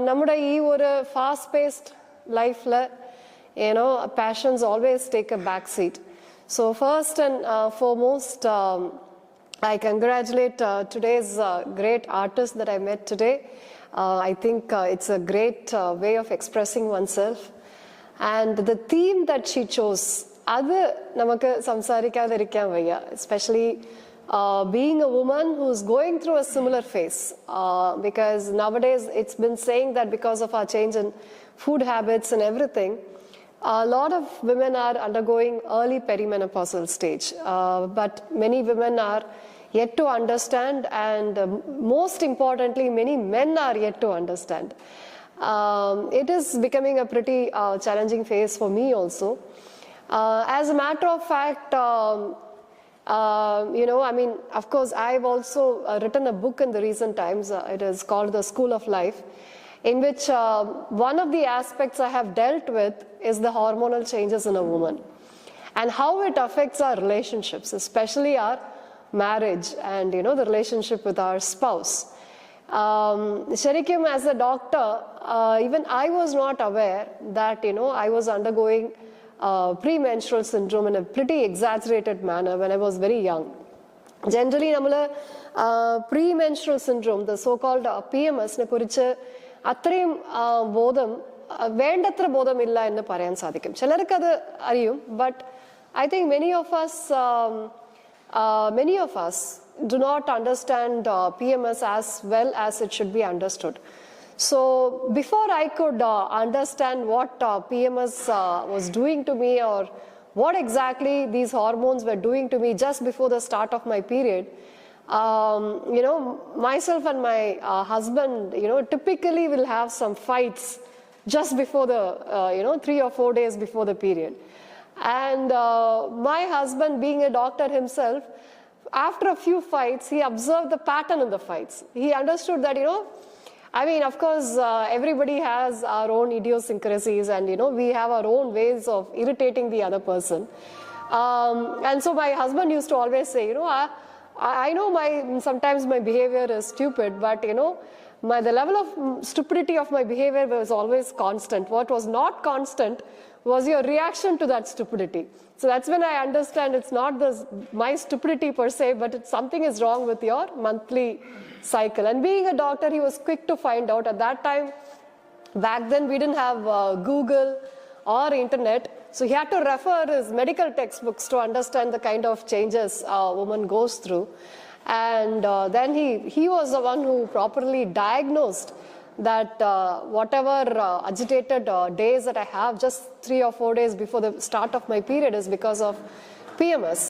നമ്മുടെ ഈ ഒരു fast paced life la, passions always take a back seat. So first and foremost, I congratulate today's great artist that I met today. I think it's a great way of expressing oneself. And the theme that she chose, adu namakku samsarikkadirikkan vayya, especially being a woman who's going through a similar phase. Because nowadays it's been saying that because of our change in food habits and everything, a lot of women are undergoing early perimenopausal stage. But many women are yet to understand, and most importantly, many men are yet to understand. It is becoming a pretty challenging phase for me also. As a matter of fact, of course, I've also written a book in the recent times. It is called The School of Life, in which one of the aspects I have dealt with is the hormonal changes in a woman and how it affects our relationships, especially our marriage and the relationship with our spouse. Sharikim, as a doctor, even I was not aware that I was undergoing premenstrual syndrome in a pretty exaggerated manner when I was very young. Generally, premenstrual syndrome, the so-called PMS, ne kurichu athrayum bodham വേണ്ടത്ര ബോധമില്ല എന്ന് പറയാൻ സാധിക്കും. ചിലർക്ക് അത് അറിയും, but I think many of us do not understand PMS as well as it should be understood. So before I could understand what PMS was doing to me, or what exactly these hormones were doing to me just before the start of my period, myself and my husband, typically will have some fights just before the 3 or 4 days before the period. And my husband, being a doctor himself, after a few fights, he observed the pattern in the fights. He understood that, of course, everybody has our own idiosyncrasies, and, we have our own ways of irritating the other person. And so my husband used to always say, I know sometimes my behavior is stupid, but, the level of stupidity of my behavior was always constant. What was not constant was your reaction to that stupidity. So that's when I understand it's not my stupidity per se, but it's something is wrong with your monthly cycle. And being a doctor, he was quick to find out. At that time, back then, we didn't have Google or internet. So he had to refer his medical textbooks to understand the kind of changes a woman goes through. And then he was the one who properly diagnosed that whatever agitated days that I have just 3 or 4 days before the start of my period is because of PMS.